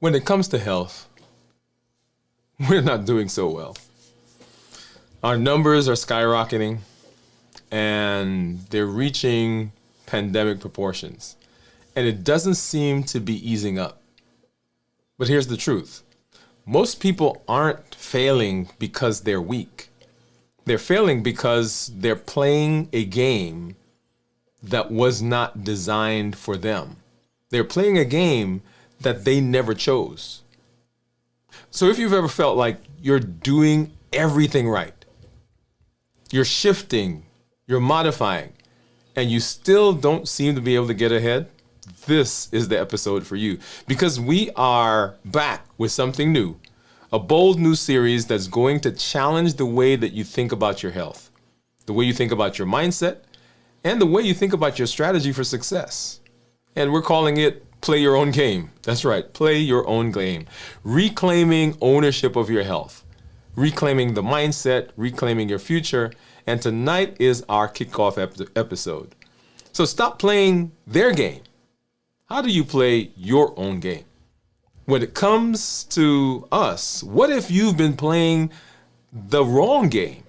When it comes to health, we're not doing so well. Our numbers are skyrocketing and they're reaching pandemic proportions. And it doesn't seem to be easing up. But here's the truth. Most people aren't failing because they're weak. They're failing because they're playing a game that was not designed for them. They're playing a game that they never chose. So if you've ever felt like you're doing everything right, you're shifting, you're modifying, and you still don't seem to be able to get ahead, this is the episode for you. Because we are back with something new, a bold new series that's going to challenge the way that you think about your health, the way you think about your mindset, and the way you think about your strategy for success. And we're calling it Play Your Own Game. That's right, play your own game. Reclaiming ownership of your health, reclaiming the mindset, reclaiming your future. And tonight is our kickoff episode. So stop playing their game. How do you play your own game? When it comes to us, what if you've been playing the wrong game?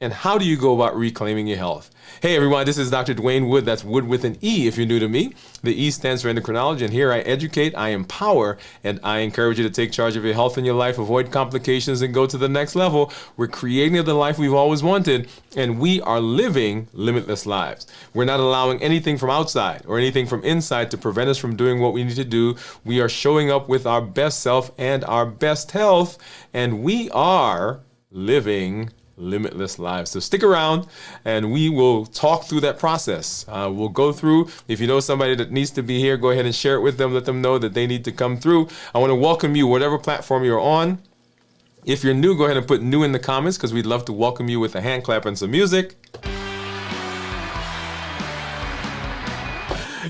And how do you go about reclaiming your health? Hey everyone, this is Dr. Dwayne Wood. That's Wood with an E if you're new to me. The E stands for endocrinology, and here I educate, I empower, and I encourage you to take charge of your health and your life, avoid complications, and go to the next level. We're creating the life we've always wanted, and we are living limitless lives. We're not allowing anything from outside or anything from inside to prevent us from doing what we need to do. We are showing up with our best self and our best health, and we are living limitless lives. So stick around and we will talk through that process. We'll go through. If you know somebody that needs to be here, go ahead and share it with them. Let them know that they need to come through. I want to welcome you, whatever platform you're on. If you're new, go ahead and put new in the comments because we'd love to welcome you with a hand clap and some music.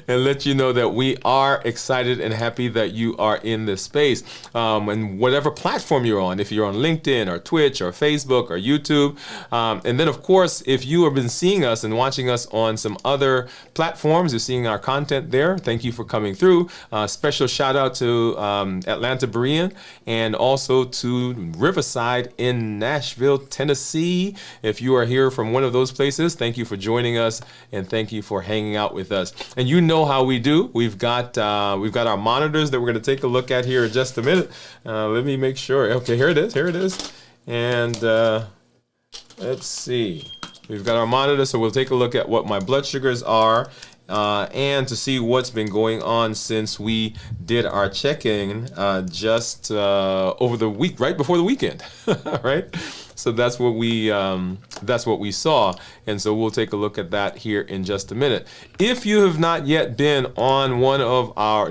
And let you know that we are excited and happy that you are in this space. And whatever platform you're on, if you're on LinkedIn or Twitch or Facebook or YouTube. And then, of course, if you have been seeing us and watching us on some other platforms, you're seeing our content there. Thank you for coming through. Special shout out to Atlanta Berean and also to Riverside in Nashville, Tennessee. If you are here from one of those places, thank you for joining us and thank you for hanging out with us. And you know how we do. We've got our monitors that we're going to take a look at here in just a minute. Let me make sure. Okay, here it is. And let's see. We've got our monitor, so we'll take a look at what my blood sugars are and to see what's been going on since we did our check-in just over the week, right before the weekend, right? So that's what we saw, and so we'll take a look at that here in just a minute. If you have not yet been on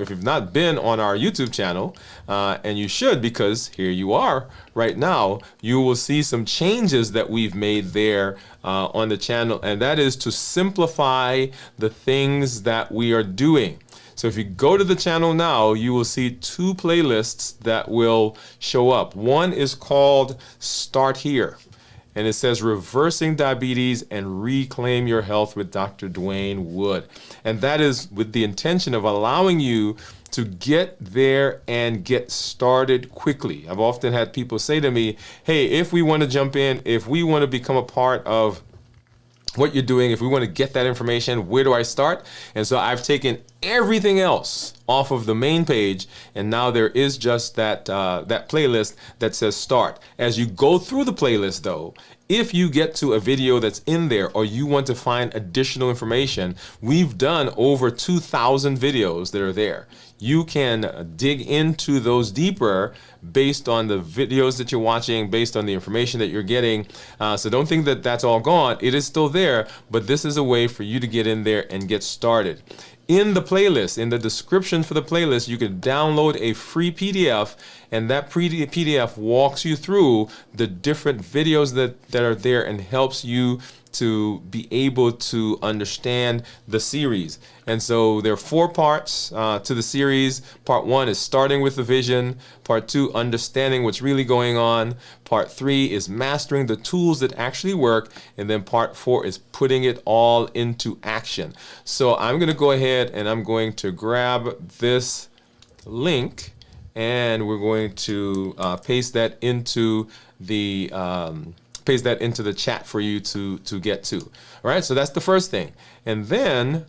if you've not been on our YouTube channel, and you should, because here you are right now, you will see some changes that we've made there on the channel, and that is to simplify the things that we are doing. So if you go to the channel now, you will see two playlists that will show up. One is called Start Here, and it says Reversing Diabetes and Reclaim Your Health with Dr. Dwayne Wood. And that is with the intention of allowing you to get there and get started quickly. I've often had people say to me, hey, if we want to jump in, if we want to become a part of what you're doing, if we want to get that information, where do I start? And so I've taken everything else off of the main page, and now there is just that playlist that says Start. As you go through the playlist though, if you get to a video that's in there or you want to find additional information, we've done over 2,000 videos that are there. You can dig into those deeper based on the videos that you're watching, based on the information that you're getting. So don't think that that's all gone. It is still there, but this is a way for you to get in there and get started. In the playlist, in the description for the playlist, you can download a free PDF, and that PDF walks you through the different videos that are there and helps you to be able to understand the series. And so there are 4 parts to the series. Part 1 is starting with the vision. Part 2, understanding what's really going on. Part 3 is mastering the tools that actually work. And then part 4 is putting it all into action. So I'm going to go ahead and I'm going to grab this link and we're going to paste that into the chat for you to get to. All right, so that's the first thing. And then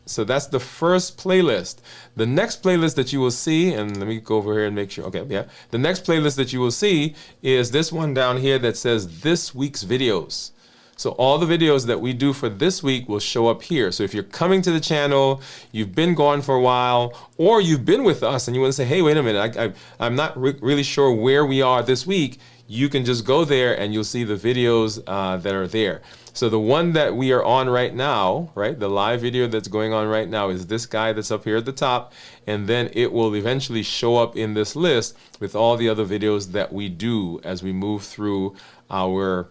so that's the first playlist. The next playlist that you will see, and let me go over here and make sure, okay, yeah. The next playlist that you will see is this one down here that says this week's videos. So all the videos that we do for this week will show up here. So if you're coming to the channel, you've been gone for a while, or you've been with us and you want to say, hey, wait a minute, I'm not really sure where we are this week, you can just go there and you'll see the videos that are there. So the one that we are on right now, right, the live video that's going on right now is this guy that's up here at the top, and then it will eventually show up in this list with all the other videos that we do as we move through our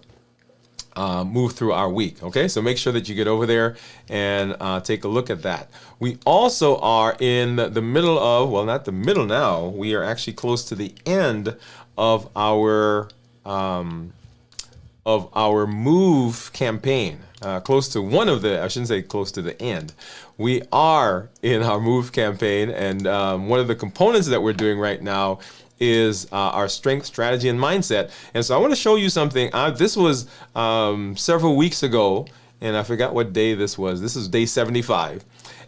week. Okay, so make sure that you get over there and take a look at that. We also are in the middle of, well, not the middle now, we are actually close to the end of our move campaign. Close to one of the, I shouldn't say close to the end. We are in our move campaign, and one of the components that we're doing right now is our strength, strategy, and mindset. And so I want to show you something. This was several weeks ago, and I forgot what day this was. This is day 75.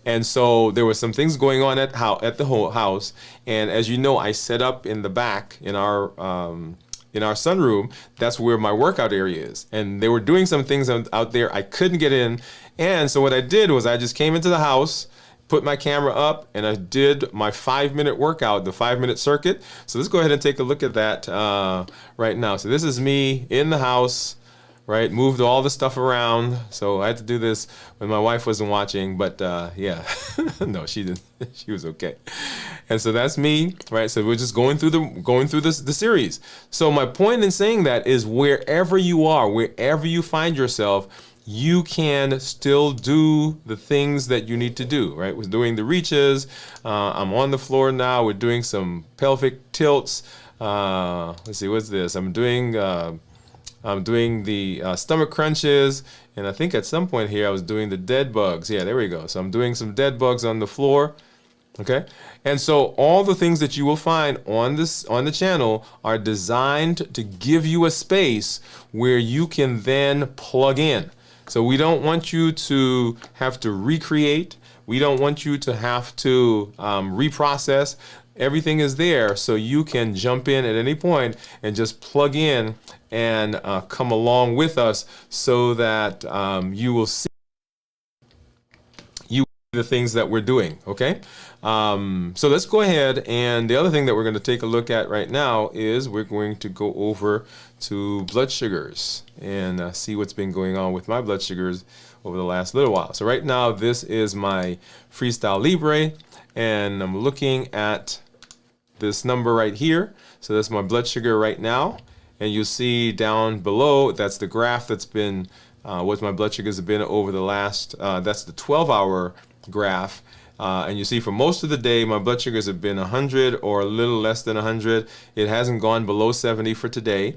And so there were some things going on at the whole house. And as you know, I set up in the back in our sunroom. That's where my workout area is. And they were doing some things out there. I couldn't get in. And so what I did was I just came into the house, put my camera up, and I did my 5-minute workout, the 5-minute circuit. So let's go ahead and take a look at that right now. So this is me in the house, right? Moved all the stuff around. So I had to do this when my wife wasn't watching, but yeah, no, she didn't. She was okay. And so that's me, right? So we're just going through the series. So my point in saying that is wherever you are, wherever you find yourself, you can still do the things that you need to do, right? We're doing the reaches. I'm on the floor now. We're doing some pelvic tilts. Let's see, what's this? I'm doing the stomach crunches, and I think at some point here I was doing the dead bugs. Yeah, there we go. So I'm doing some dead bugs on the floor. Okay, and so all the things that you will find on the channel are designed to give you a space where you can then plug in. So we don't want you to have to recreate. We don't want you to have to reprocess. Everything is there, so you can jump in at any point and just plug in and come along with us, so that you will see the things that we're doing. Okay, so let's go ahead, and the other thing that we're going to take a look at right now is we're going to go over to blood sugars and see what's been going on with my blood sugars over the last little while. So right now this is my Freestyle Libre, and I'm looking at this number right here. So that's my blood sugar right now, and you see down below, that's the graph that's been what my blood sugars have been over the last that's the 12-hour graph, and you see for most of the day my blood sugars have been 100 or a little less than 100. It hasn't gone below 70 for today.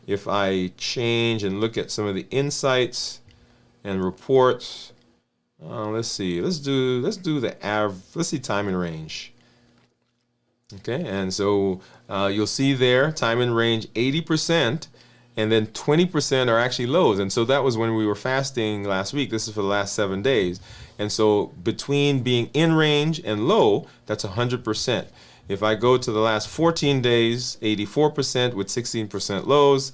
If I change and look at some of the insights and reports, let's see, let's do the average. Let's see time in range. Okay, and so you'll see there time in range 80%, and then 20% are actually lows. And so that was when we were fasting last week. This is for the last 7 days. And so between being in range and low, that's 100%. If I go to the last 14 days, 84% with 16% lows.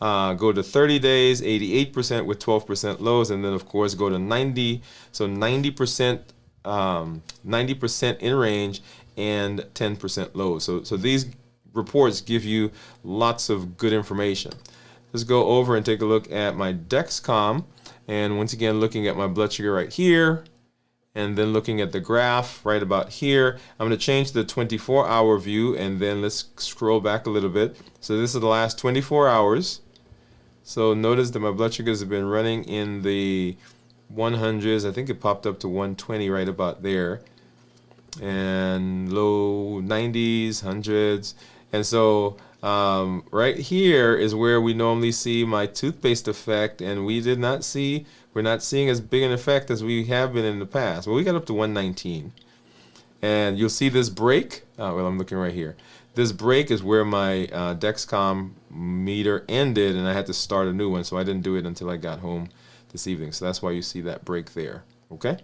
Go to 30 days, 88% with 12% lows, and then of course go to 90. So 90%, 90% in range and 10% lows. So these reports give you lots of good information. Let's go over and take a look at my Dexcom, and once again looking at my blood sugar right here, and then looking at the graph right about here. I'm going to change the 24-hour view, and then let's scroll back a little bit. So this is the last 24 hours. So notice that my blood sugars have been running in the 100s. I think it popped up to 120 right about there, and low 90s, 100s. And so right here is where we normally see my toothpaste effect, and we're not seeing as big an effect as we have been in the past. Well, we got up to 119. And you'll see this break. Well, I'm looking right here. This break is where my Dexcom meter ended, and I had to start a new one, so I didn't do it until I got home this evening. So that's why you see that break there. Okay?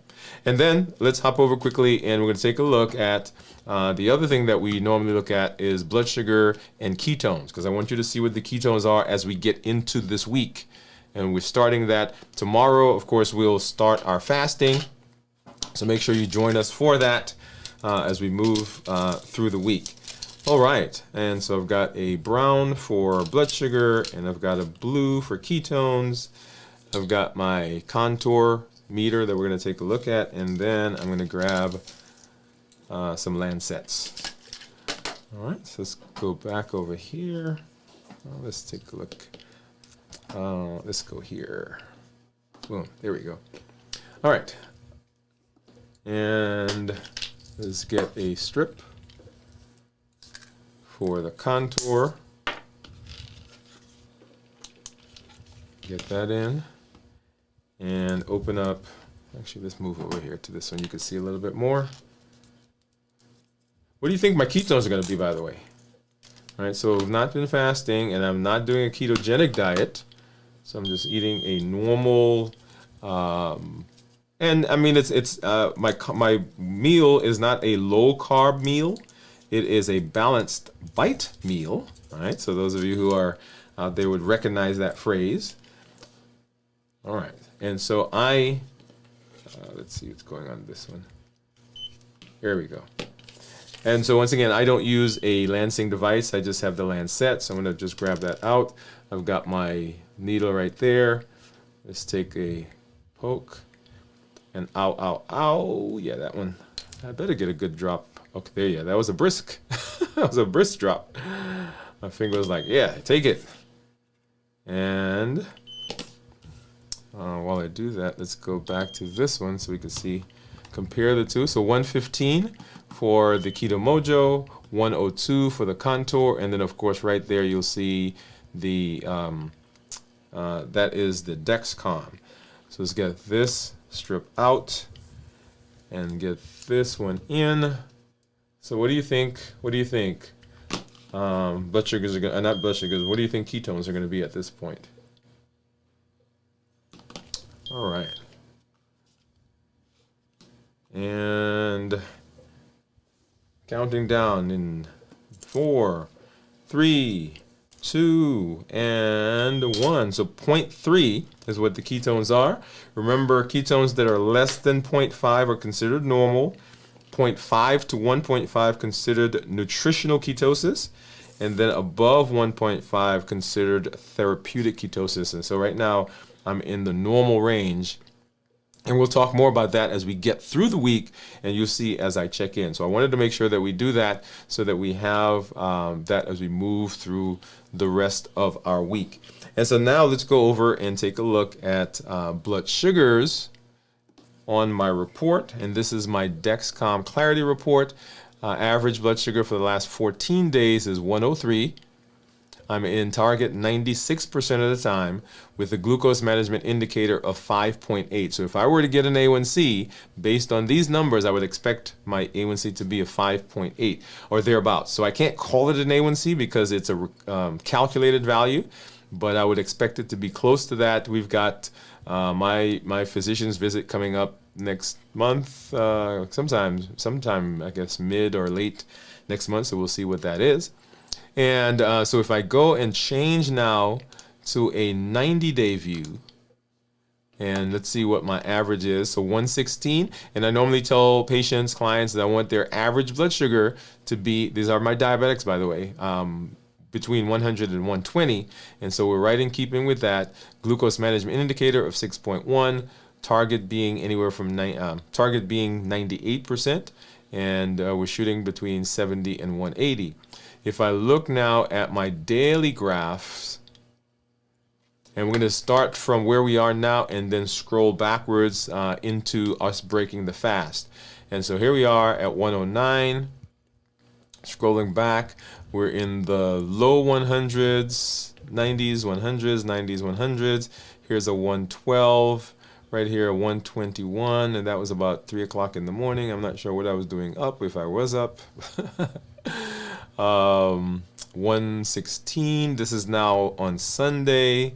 And then let's hop over quickly, and we're going to take a look at the other thing that we normally look at is blood sugar and ketones, because I want you to see what the ketones are as we get into this week. And we're starting that tomorrow. Of course, we'll start our fasting. So make sure you join us for that as we move through the week. All right, and so I've got a brown for blood sugar, and I've got a blue for ketones. I've got my contour meter that we're going to take a look at, and then I'm going to grab some Lancets. All right, so let's go back over here. Let's take a look. Let's go here. Boom, there we go. All right, and let's get a strip for the contour. Get that in and open up. Actually, let's move over here to this one. You can see a little bit more. What do you think my ketones are going to be, by the way? All right, so I've not been fasting, and I'm not doing a ketogenic diet. So I'm just eating a normal, and I mean, my meal is not a low carb meal. It is a balanced bite meal. All right, so those of you who are out there would recognize that phrase. All right, and so let's see what's going on with this one. Here we go. And so once again, I don't use a lancing device. I just have the Lancet. So I'm going to just grab that out. I've got my needle right there. Let's take a poke. And ow, ow, ow. Yeah, that one. I better get a good drop. Okay, there, yeah, that was a brisk. That was a brisk drop. My finger was like, yeah, take it. And while I do that, let's go back to this one so we can see, compare the two. So 115 for the Keto Mojo, 102 for the Contour, and then of course right there you'll see the that is the Dexcom. So let's get this strip out and get this one in. So what do you think? What do you think? Blood sugars are going, not blood sugars. What do you think ketones are going to be at this point? All right. And counting down in 4, 3, 2, and 1. So 0.3 is what the ketones are. Remember, ketones that are less than 0.5 are considered normal. 0.5 to 1.5 considered nutritional ketosis, and then above 1.5 considered therapeutic ketosis. And so right now I'm in the normal range, and we'll talk more about that as we get through the week, and you'll see as I check in. So I wanted to make sure that we do that so that we have that as we move through the rest of our week. And so now let's go over and take a look at blood sugars on my report, and this is my Dexcom Clarity report. Average blood sugar for the last 14 days is 103. I'm in target 96% of the time with a glucose management indicator of 5.8. So if I were to get an A1C, based on these numbers, I would expect my A1C to be a 5.8 or thereabouts. So I can't call it an A1C because it's a calculated value, but I would expect it to be close to that. We've got my physician's visit coming up next month, sometime I guess mid or late next month, so we'll see what that is. And so if I go and change now to a 90-day view, and let's see what my average is. So 116, and I normally tell patients, clients, that I want their average blood sugar to be, these are my diabetics by the way, between 100 and 120, and so we're right in keeping with that. Glucose management indicator of 6.1, target being anywhere from target being 98%, and we're shooting between 70 and 180. If I look now at my daily graphs, and we're going to start from where we are now and then scroll backwards into us breaking the fast. And so here we are at 109. Scrolling back, we're in the low 100s, 90s, 100s, 90s, 100s. Here's a 112. right here, 121, and that was about 3 o'clock in the morning. I'm not sure what I was doing up, if I was up. 116, this is now on Sunday.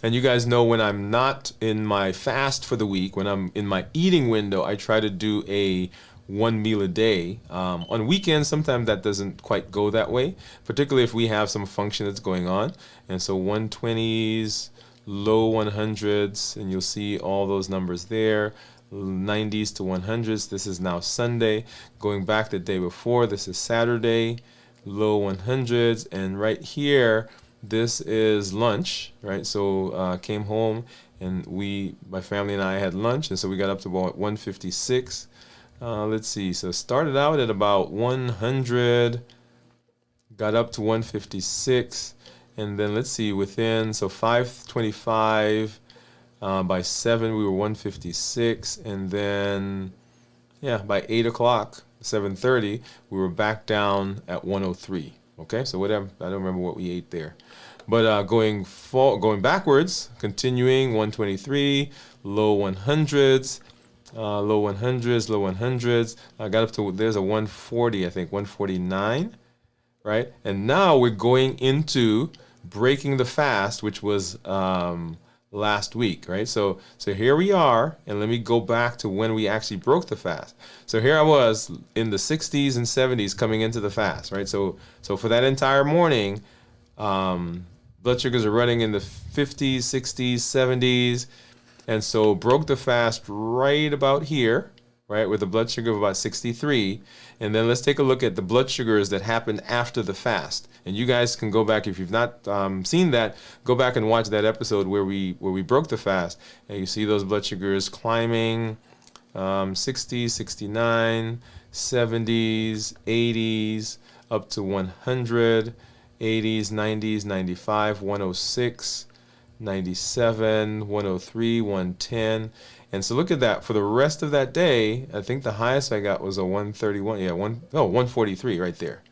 And you guys know when I'm not in my fast for the week, when I'm in my eating window, I try to do a one meal a day. On weekends, sometimes that doesn't quite go that way, particularly if we have some function that's going on. And so 120s, low 100s, and you'll see all those numbers there. 90s to 100s. This is now Sunday. Going back the day before, this is Saturday, low 100s. And right here, this is lunch, right? So came home and my family and I had lunch, and so we got up to about 156. Let's see, so started out at about 100, got up to 156, and then let's see, so 525, by 7 we were 156, and then, yeah, by 8 o'clock, 7:30, we were back down at 103. Okay, so whatever, I don't remember what we ate there. But going backwards, continuing 123, low 100s, low 100s, low 100s. I got up to, there's a 140, I think, 149, right? And now we're going into breaking the fast, which was last week, right? So here we are, and let me go back to when we actually broke the fast. So here I was in the 60s and 70s coming into the fast, right? So for that entire morning, blood sugars are running in the 50s, 60s, 70s, and so broke the fast right about here, right, with a blood sugar of about 63. And then let's take a look at the blood sugars that happened after the fast. And you guys can go back, if you've not seen that, go back and watch that episode where we broke the fast. And you see those blood sugars climbing, 60s, 69, 70s, 80s, up to 100, 80s, 90s, 95, 106, 97, 103, 110. And so look at that. For the rest of that day, I think the highest I got was a 131. Yeah, 143 right there.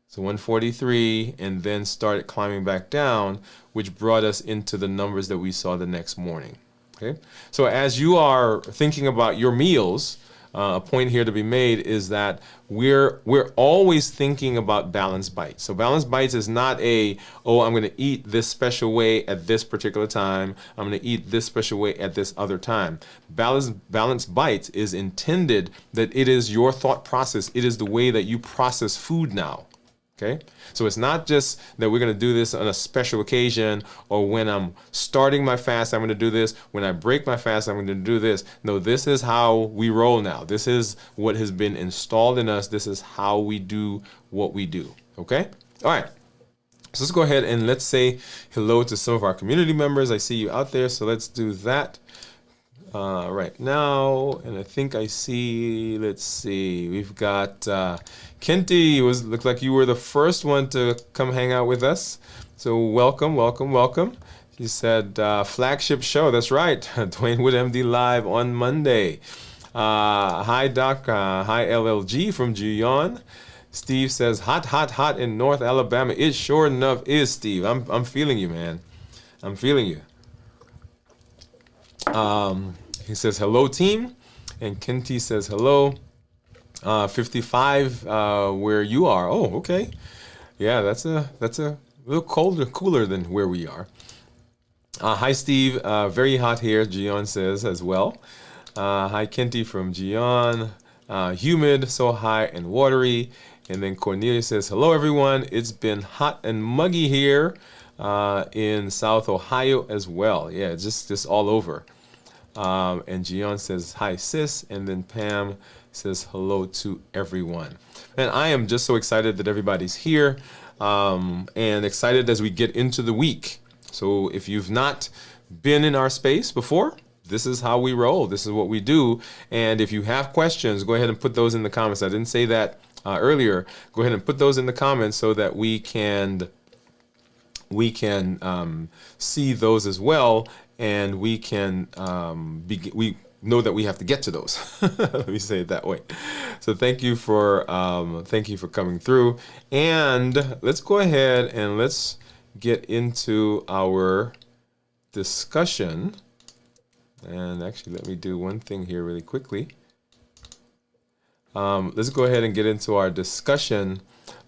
So 143, and then started climbing back down, which brought us into the numbers that we saw the next morning. Okay. So as you are thinking about your meals, a point here to be made is that we're always thinking about balanced bites. So balanced bites is not I'm going to eat this special way at this particular time. I'm going to eat this special way at this other time. Balanced bites is intended that it is your thought process. It is the way that you process food now. Okay, so it's not just that we're going to do this on a special occasion, or when I'm starting my fast, I'm going to do this. When I break my fast, I'm going to do this. No, this is how we roll now. This is what has been installed in us. This is how we do what we do. Okay, all right. So let's go ahead and let's say hello to some of our community members. I see you out there, so let's do that right now. And I think I see, let's see, we've got Kenty. Looked like you were the first one to come hang out with us. So welcome, welcome, welcome. He said flagship show. That's right. Dwayne Wood MD live on Monday. Hi Doc. Hi LLG from Gion. Steve says hot, hot, hot in North Alabama. It sure enough is, Steve. I'm feeling you, man. I'm feeling you. He says hello team, and Kenty says hello. 55 where you are. Oh, okay. Yeah, that's a little cooler than where we are. Hi Steve, very hot here, Gion says as well. Hi Kenty from Gion. Humid, so high and watery. And then Cornelia says hello everyone. It's been hot and muggy here in South Ohio as well. Yeah, just all over. And Gion says hi sis, and then Pam says hello to everyone. And I am just so excited that everybody's here, and excited as we get into the week. So if you've not been in our space before, this is how we roll. This is what we do. And if you have questions, go ahead and put those in the comments. I didn't say that earlier. Go ahead and put those in the comments so that we can see those as well, and we can we know that we have to get to those. Let me say it that way. So thank you for coming through, and let's go ahead and let's get into our discussion. And actually, let me do one thing here really quickly. Let's go ahead and get into our discussion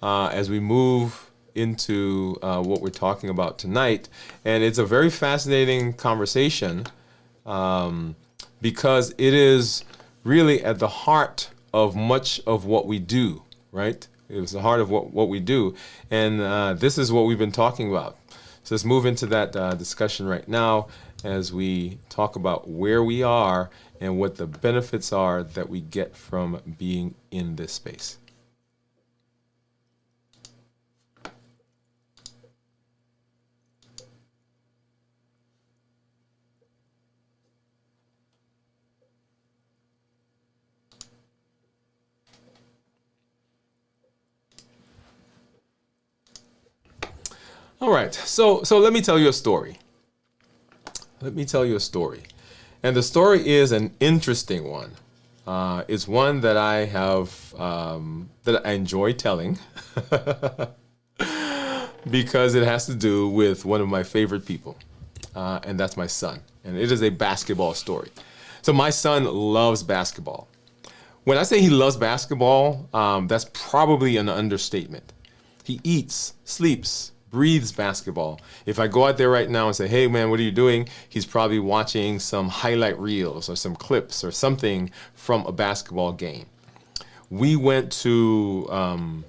as we move into what we're talking about tonight. And it's a very fascinating conversation because it is really at the heart of much of what we do, right? It was the heart of what we do. And this is what we've been talking about. So let's move into that discussion right now as we talk about where we are and what the benefits are that we get from being in this space. All right, so let me tell you a story. Let me tell you a story. And the story is an interesting one. It's one that I have, that I enjoy telling because it has to do with one of my favorite people, and that's my son. And it is a basketball story. So my son loves basketball. When I say he loves basketball, that's probably an understatement. He eats, sleeps, breathes basketball. If I go out there right now and say, hey man, what are you doing? He's probably watching some highlight reels or some clips or something from a basketball game. We went to,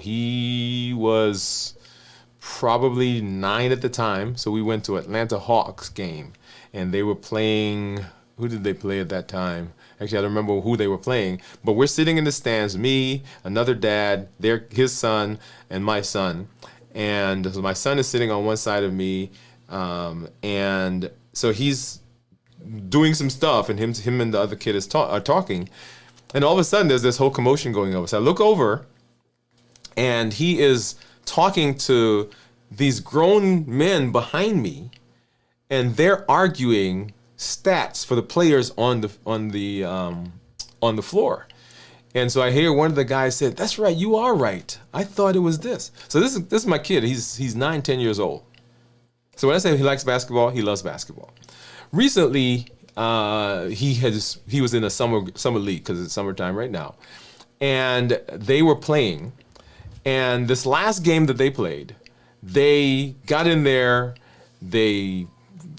he was probably 9 at the time. So we went to Atlanta Hawks game and they were playing, who did they play at that time? Actually, I don't remember who they were playing, but we're sitting in the stands, me, another dad, his son, and my son. And so my son is sitting on one side of me, and so he's doing some stuff, and him and the other kid are talking, and all of a sudden there's this whole commotion going over. So I look over, and he is talking to these grown men behind me, and they're arguing stats for the players on the floor. And so I hear one of the guys said, that's right, you are right. I thought it was this. So this is my kid. He's 9, 10 years old. So when I say he likes basketball, he loves basketball. Recently, he was in a summer league because it's summertime right now. And they were playing. And this last game that they played, they got in there, they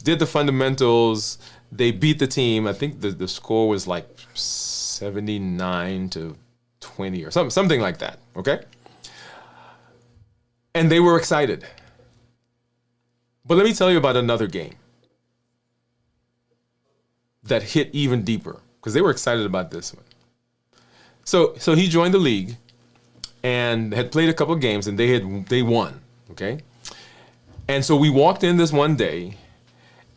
did the fundamentals, they beat the team. I think the score was like 79 to 20 or something like that, okay? And they were excited. But let me tell you about another game that hit even deeper because they were excited about this one. So he joined the league and had played a couple of games and they won, okay? And so we walked in this one day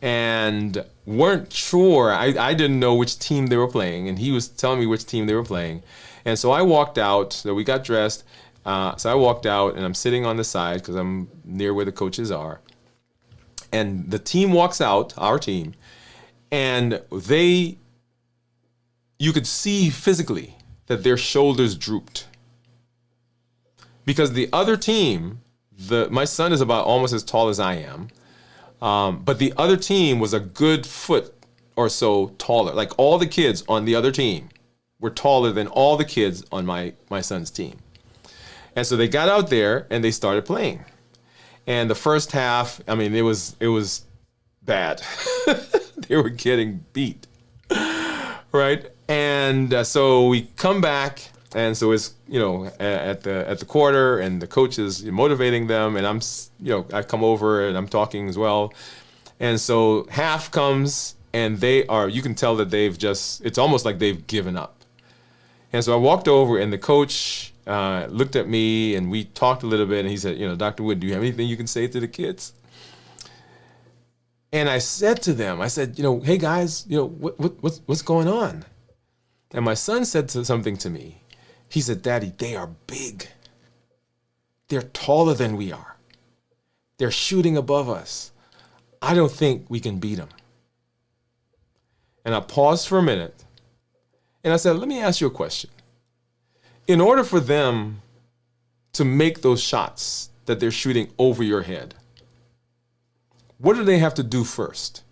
and weren't sure. I didn't know which team they were playing, and he was telling me which team they were playing. And so I walked out. So we got dressed. So I walked out, and I'm sitting on the side because I'm near where the coaches are. And the team walks out, our team, and you could see physically that their shoulders drooped. Because the other team, my son is about almost as tall as I am. But the other team was a good foot or so taller. Like all the kids on the other team were taller than all the kids on my son's team. And so they got out there and they started playing. And the first half, I mean, it was bad. They were getting beat, right? And so we come back. And so it's, at the quarter and the coach is motivating them and I come over and I'm talking as well. And so half comes and you can tell that it's almost like they've given up. And so I walked over and the coach looked at me and we talked a little bit and he said, Dr. Wood, do you have anything you can say to the kids? And I said to them, hey guys, what's going on? And my son said something to me. He said, Daddy, they are big. They're taller than we are. They're shooting above us. I don't think we can beat them. And I paused for a minute. And I said, let me ask you a question. In order for them to make those shots that they're shooting over your head, what do they have to do first?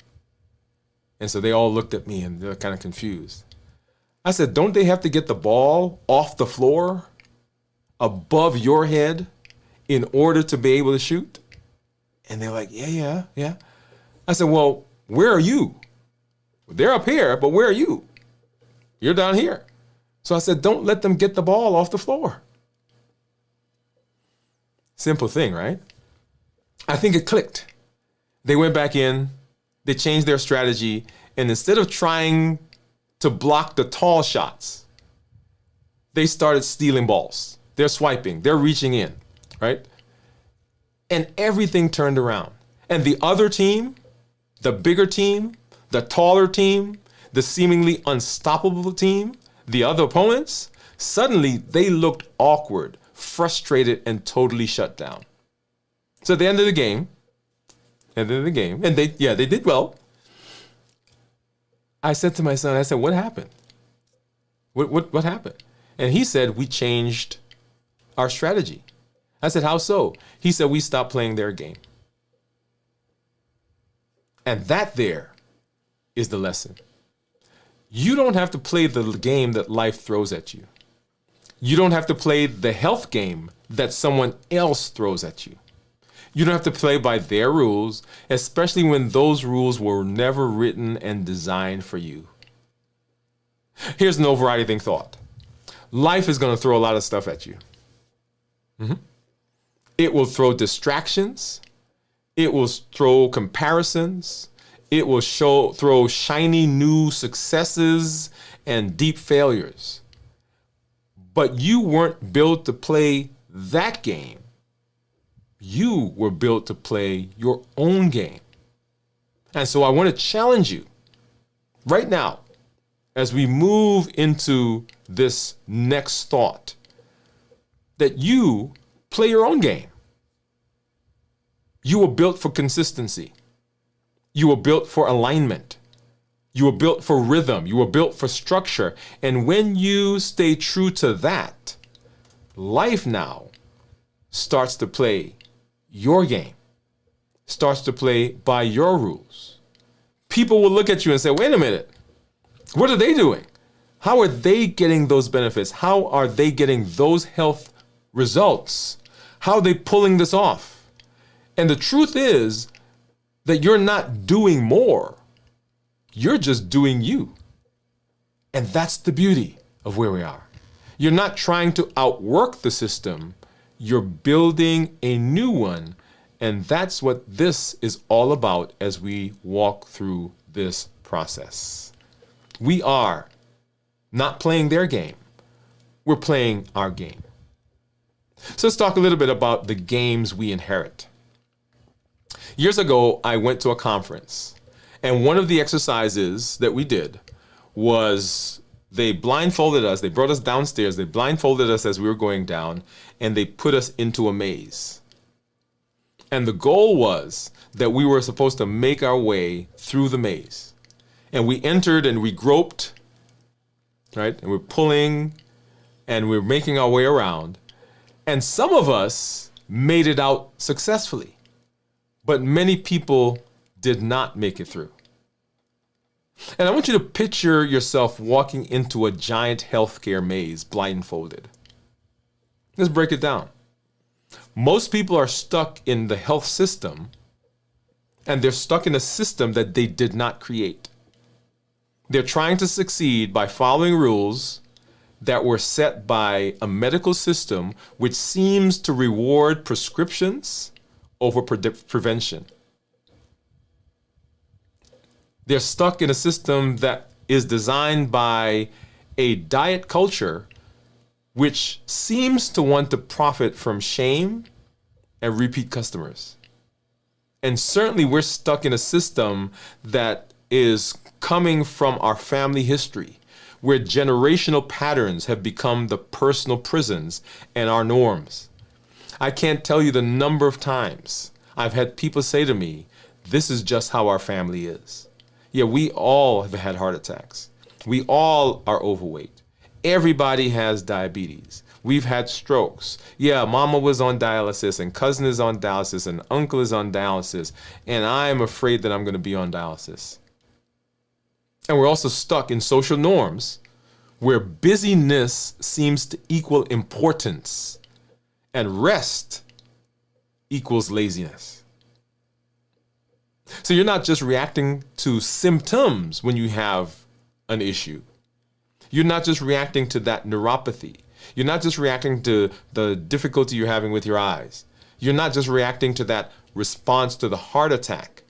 And so they all looked at me and they're kind of confused. I said, don't they have to get the ball off the floor above your head in order to be able to shoot? And they're like, yeah. I said, well, where are you? They're up here, but where are you? You're down here. So I said, don't let them get the ball off the floor. Simple thing, right? I think it clicked. They went back in, they changed their strategy, and instead of trying to block the tall shots, they started stealing balls. They're swiping, they're reaching in, right? And everything turned around. And the other team, the bigger team, the taller team, the seemingly unstoppable team, the other opponents, suddenly they looked awkward, frustrated, and totally shut down. So at the end of the game, and they did well. I said to my son, what happened? What happened? And he said, we changed our strategy. I said, how so? He said, we stopped playing their game. And that there is the lesson. You don't have to play the game that life throws at you. You don't have to play the health game that someone else throws at you. You don't have to play by their rules, especially when those rules were never written and designed for you. Here's an overriding thought. Life is going to throw a lot of stuff at you. It will throw distractions. It will throw comparisons. It will throw shiny new successes and deep failures. But you weren't built to play that game. You were built to play your own game. And so I want to challenge you right now as we move into this next thought that you play your own game. You were built for consistency. You were built for alignment. You were built for rhythm. You were built for structure. And when you stay true to that, life now starts to play your game, starts to play by your rules. People will look at you and say, wait a minute, what are they doing? How are they getting those benefits? How are they getting those health results? How are they pulling this off? And the truth is that you're not doing more. You're just doing you. And that's the beauty of where we are. You're not trying to outwork the system. You're building a new one. And that's what this is all about as we walk through this process. We are not playing their game. We're playing our game. So let's talk a little bit about the games we inherit. Years ago, I went to a conference, and one of the exercises that we did was they blindfolded us. They brought us downstairs. They blindfolded us as we were going down, and they put us into a maze. And the goal was that we were supposed to make our way through the maze. And we entered and we groped, right? And we're pulling and we're making our way around. And some of us made it out successfully. But many people did not make it through. And I want you to picture yourself walking into a giant healthcare maze blindfolded. Let's break it down. Most people are stuck in the health system, and they're stuck in a system that they did not create. They're trying to succeed by following rules that were set by a medical system which seems to reward prescriptions over prevention. They're stuck in a system that is designed by a diet culture which seems to want to profit from shame and repeat customers. And certainly we're stuck in a system that is coming from our family history, where generational patterns have become the personal prisons and our norms. I can't tell you the number of times I've had people say to me, this is just how our family is. Yeah, we all have had heart attacks. We all are overweight. Everybody has diabetes. We've had strokes. Yeah, mama was on dialysis and cousin is on dialysis and uncle is on dialysis. And I'm afraid that I'm going to be on dialysis. And we're also stuck in social norms where busyness seems to equal importance and rest equals laziness. So you're not just reacting to symptoms when you have an issue. You're not just reacting to that neuropathy. You're not just reacting to the difficulty you're having with your eyes. You're not just reacting to that response to the heart attack.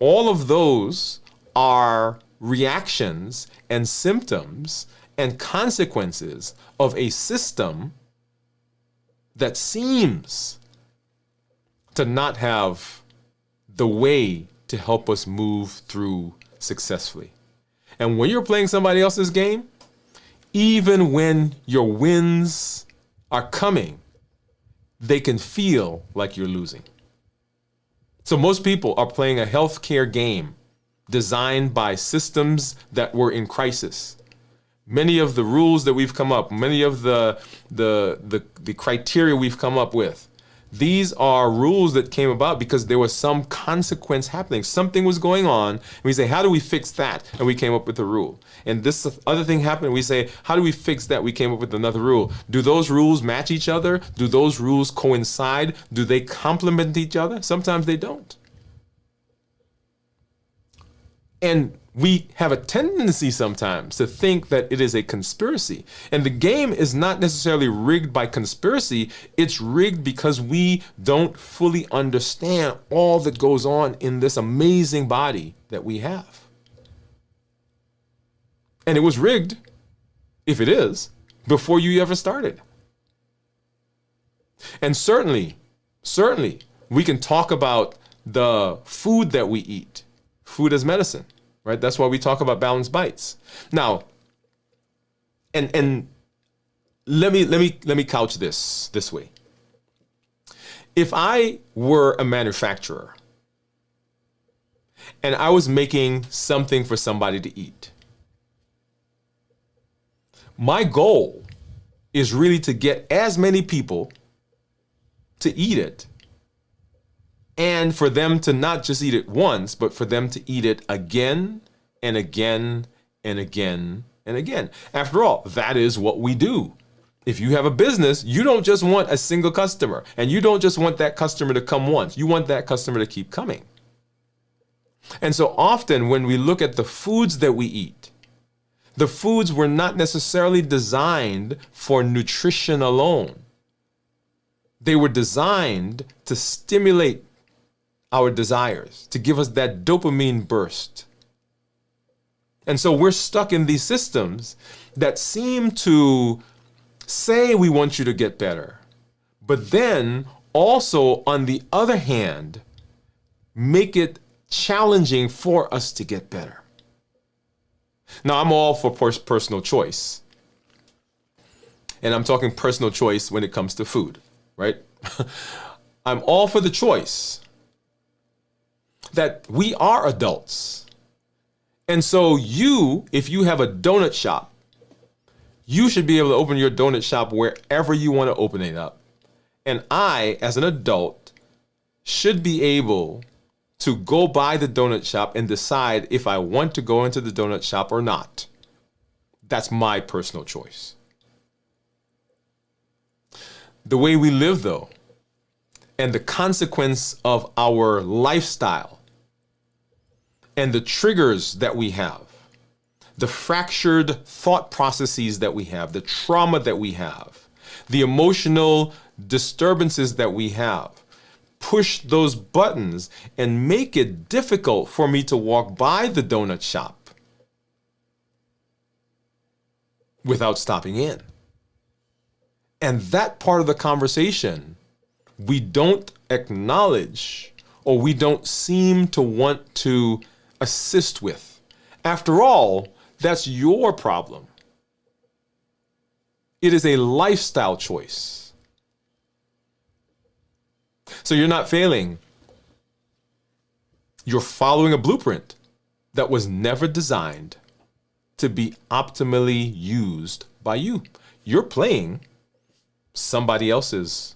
All of those are reactions and symptoms and consequences of a system that seems to not have the way to help us move through successfully. And when you're playing somebody else's game, even when your wins are coming, they can feel like you're losing. So most people are playing a healthcare game designed by systems that were in crisis. Many of the rules that we've come up, many of the criteria we've come up with, these are rules that came about because there was some consequence happening. Something was going on. And we say, how do we fix that? And we came up with a rule. And this other thing happened. We say, how do we fix that? We came up with another rule. Do those rules match each other? Do those rules coincide? Do they complement each other? Sometimes they don't. And we have a tendency sometimes to think that it is a conspiracy. And the game is not necessarily rigged by conspiracy. It's rigged because we don't fully understand all that goes on in this amazing body that we have. And it was rigged, if it is, before you ever started. And certainly, we can talk about the food that we eat. Food as medicine, right? That's why we talk about balanced bites. Now, and let me couch this way. If I were a manufacturer and I was making something for somebody to eat, my goal is really to get as many people to eat it, and for them to not just eat it once, but for them to eat it again and again and again and again. After all, that is what we do. If you have a business, you don't just want a single customer, and you don't just want that customer to come once. You want that customer to keep coming. And so often when we look at the foods that we eat, the foods were not necessarily designed for nutrition alone. They were designed to stimulate our desires, to give us that dopamine burst. And so we're stuck in these systems that seem to say we want you to get better, but then also, on the other hand, make it challenging for us to get better. Now, I'm all for personal choice. And I'm talking personal choice when it comes to food, right? I'm all for the choice that we are adults. And so if you have a donut shop, you should be able to open your donut shop wherever you want to open it up. And I, as an adult, should be able to go by the donut shop and decide if I want to go into the donut shop or not. That's my personal choice. The way we live, though, and the consequence of our lifestyle, and the triggers that we have, the fractured thought processes that we have, the trauma that we have, the emotional disturbances that we have, push those buttons and make it difficult for me to walk by the donut shop without stopping in. And that part of the conversation we don't acknowledge, or we don't seem to want to assist with. After all, that's your problem. It is a lifestyle choice. So you're not failing. You're following a blueprint that was never designed to be optimally used by you. You're playing somebody else's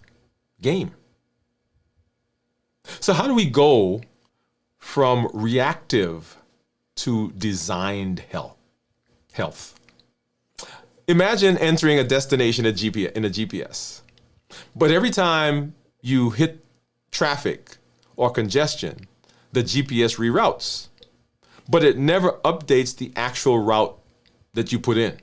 game. So how do we go from reactive to designed health. Imagine entering a destination in a GPS, but every time you hit traffic or congestion, the GPS reroutes, but it never updates the actual route that you put in.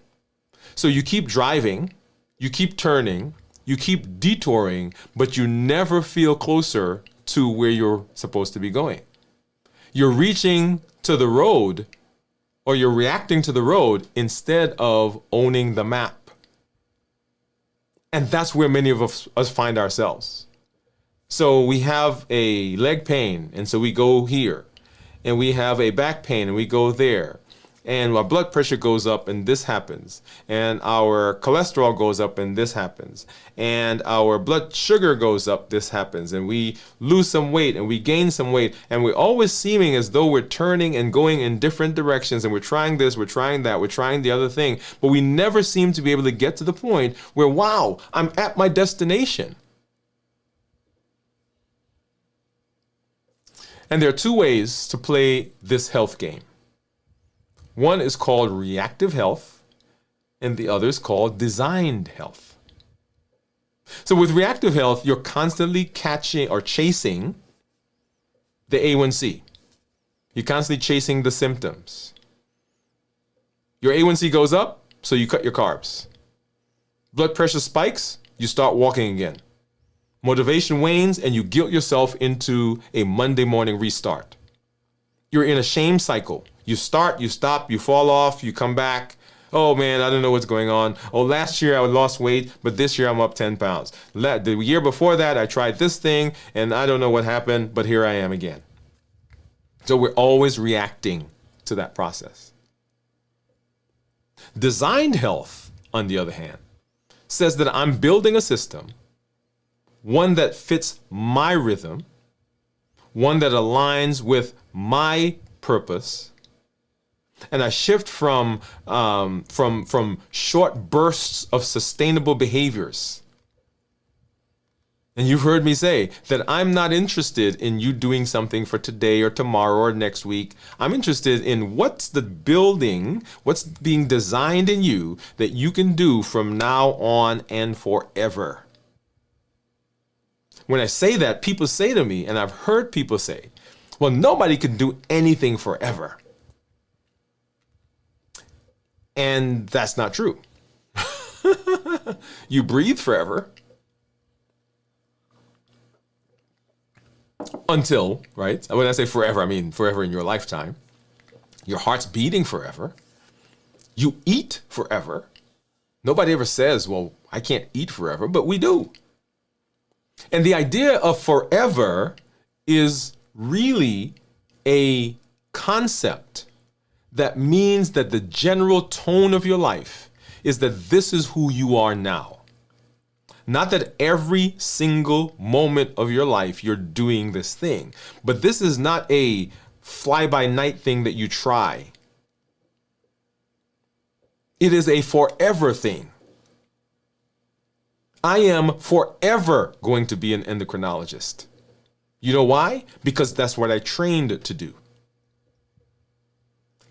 So you keep driving, you keep turning, you keep detouring, but you never feel closer to where you're supposed to be going. You're reaching to the road, or you're reacting to the road instead of owning the map. And that's where many of us find ourselves. So we have a leg pain, and so we go here. And we have a back pain, and we go there. And our blood pressure goes up, and this happens. And our cholesterol goes up, and this happens. And our blood sugar goes up, this happens. And we lose some weight, and we gain some weight. And we're always seeming as though we're turning and going in different directions. And we're trying this, we're trying that, we're trying the other thing. But we never seem to be able to get to the point where, wow, I'm at my destination. And there are two ways to play this health game. One is called reactive health, and the other is called designed health. So with reactive health, you're constantly catching or chasing the A1C. You're constantly chasing the symptoms. Your A1C goes up, so you cut your carbs. Blood pressure spikes, you start walking again. Motivation wanes, and you guilt yourself into a Monday morning restart. You're in a shame cycle. You start, you stop, you fall off, you come back. Oh man, I don't know what's going on. Oh, last year I lost weight, but this year I'm up 10 pounds. The year before that, I tried this thing, and I don't know what happened, but here I am again. So we're always reacting to that process. Designed health, on the other hand, says that I'm building a system, one that fits my rhythm, one that aligns with my purpose, and I shift from short bursts of sustainable behaviors. And you've heard me say that I'm not interested in you doing something for today or tomorrow or next week. I'm interested in what's being designed in you that you can do from now on and forever. When I say that, people say to me, and I've heard people say, well, nobody can do anything forever. And that's not true. You breathe forever. Until, right? When I say forever, I mean forever in your lifetime. Your heart's beating forever. You eat forever. Nobody ever says, well, I can't eat forever, but we do. And the idea of forever is really a concept that means that the general tone of your life is that this is who you are now. Not that every single moment of your life you're doing this thing, but this is not a fly-by-night thing that you try. It is a forever thing. I am forever going to be an endocrinologist. You know why? Because that's what I trained to do.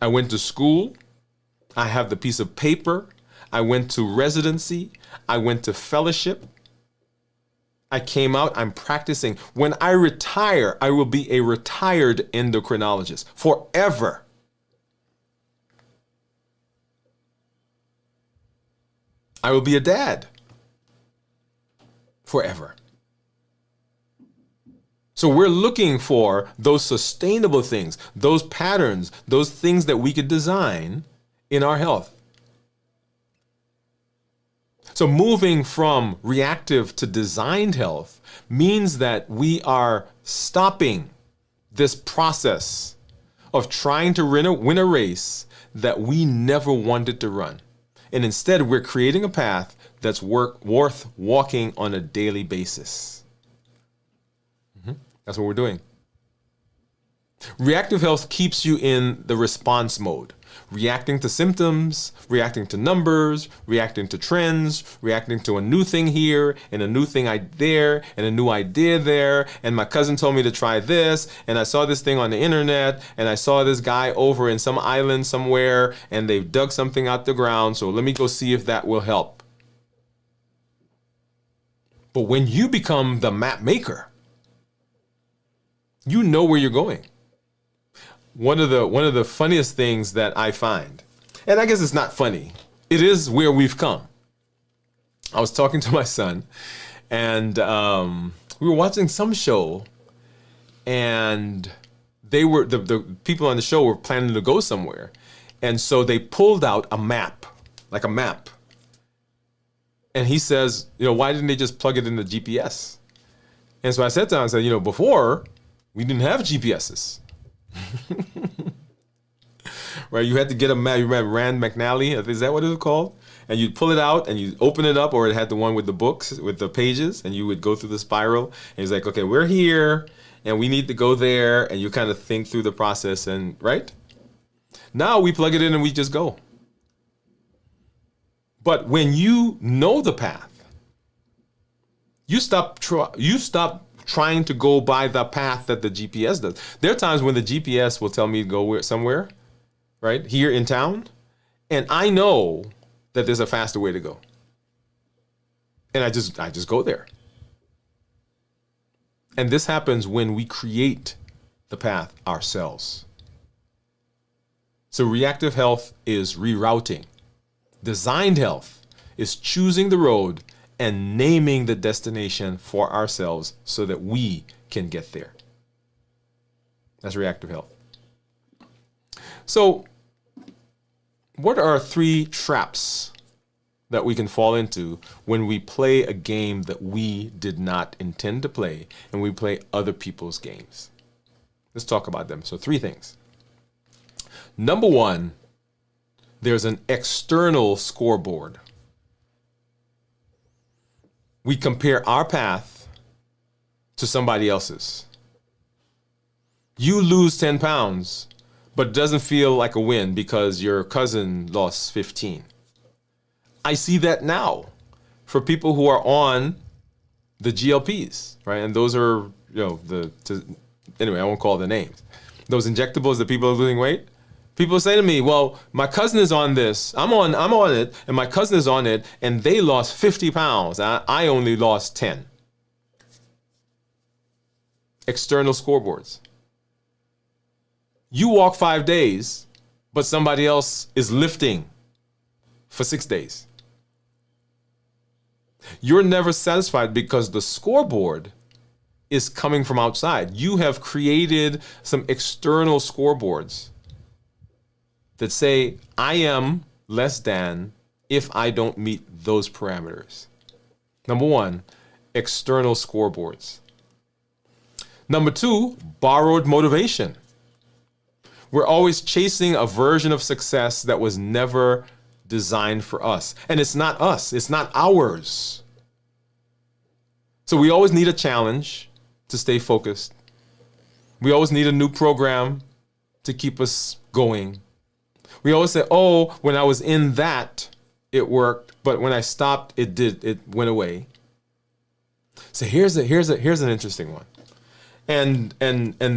I went to school. I have the piece of paper. I went to residency. I went to fellowship. I came out. I'm practicing. When I retire, I will be a retired endocrinologist forever. I will be a dad forever. So we're looking for those sustainable things, those patterns, those things that we could design in our health. So moving from reactive to designed health means that we are stopping this process of trying to win a race that we never wanted to run. And instead, we're creating a path that's worth walking on a daily basis. That's what we're doing. Reactive health keeps you in the response mode. reacting to symptoms, reacting to numbers, reacting to trends, reacting to a new thing here and a new thing there and a new idea there. And my cousin told me to try this, and I saw this thing on the internet, and I saw this guy over in some island somewhere, and they've dug something out the ground. So let me go see if that will help. But when you become the map maker, you know where you're going. One of the funniest things that I find, and I guess it's not funny, it is where we've come. I was talking to my son, and we were watching some show, and they were the people on the show were planning to go somewhere, and so they pulled out a map, like a map, and he says, why didn't they just plug it in the GPS? And so I said to him, I said, before we didn't have GPSs. Right, you had to get a map. You remember Rand McNally? Is that what it was called? And you'd pull it out and you open it up, or it had the one with the books with the pages, and you would go through the spiral. And he's like, okay, we're here and we need to go there, and you kind of think through the process, and right? Now we plug it in and we just go. But when you know the path, you stop trying to go by the path that the GPS does. There are times when the GPS will tell me to go somewhere, right, here in town, and I know that there's a faster way to go. And I just go there. And this happens when we create the path ourselves. So reactive health is rerouting. Designed health is choosing the road and naming the destination for ourselves so that we can get there. That's reactive health. So, what are 3 traps that we can fall into when we play a game that we did not intend to play and we play other people's games? Let's talk about them. So 3 things. Number 1, there's an external scoreboard. We compare our path to somebody else's. You lose 10 pounds, but it doesn't feel like a win because your cousin lost 15. I see that now for people who are on the GLPs, right? And those are, anyway, I won't call the names. Those injectables that people are losing weight. People say to me, well, my cousin is on this. I'm on it, and my cousin is on it, and they lost 50 pounds. I only lost 10. External scoreboards. You walk 5 days, but somebody else is lifting for 6 days. You're never satisfied because the scoreboard is coming from outside. You have created some external scoreboards that say, I am less than if I don't meet those parameters. Number 1, external scoreboards. Number 2, borrowed motivation. We're always chasing a version of success that was never designed for us. And it's not us, it's not ours. So we always need a challenge to stay focused. We always need a new program to keep us going. We always say, oh, when I was in that, it worked, but when I stopped, it went away. So here's an interesting one. And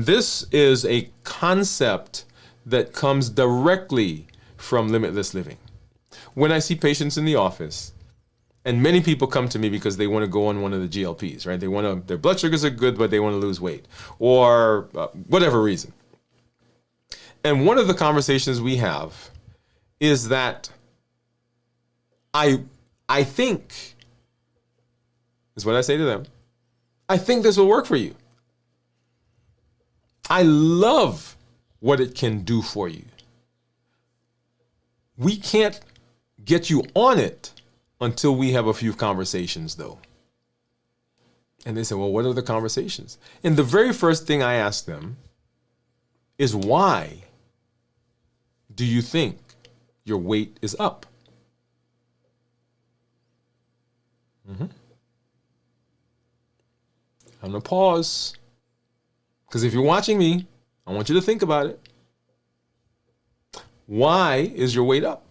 this is a concept that comes directly from limitless living. When I see patients in the office, and many people come to me because they want to go on one of the GLPs, right? Their blood sugars are good, but they want to lose weight, or whatever reason. And one of the conversations we have is that I think, is what I say to them, I think this will work for you. I love what it can do for you. We can't get you on it until we have a few conversations, though. And they say, well, what are the conversations? And the very first thing I ask them is, why do you think your weight is up? I'm going to pause, because if you're watching me, I want you to think about it. why is your weight up?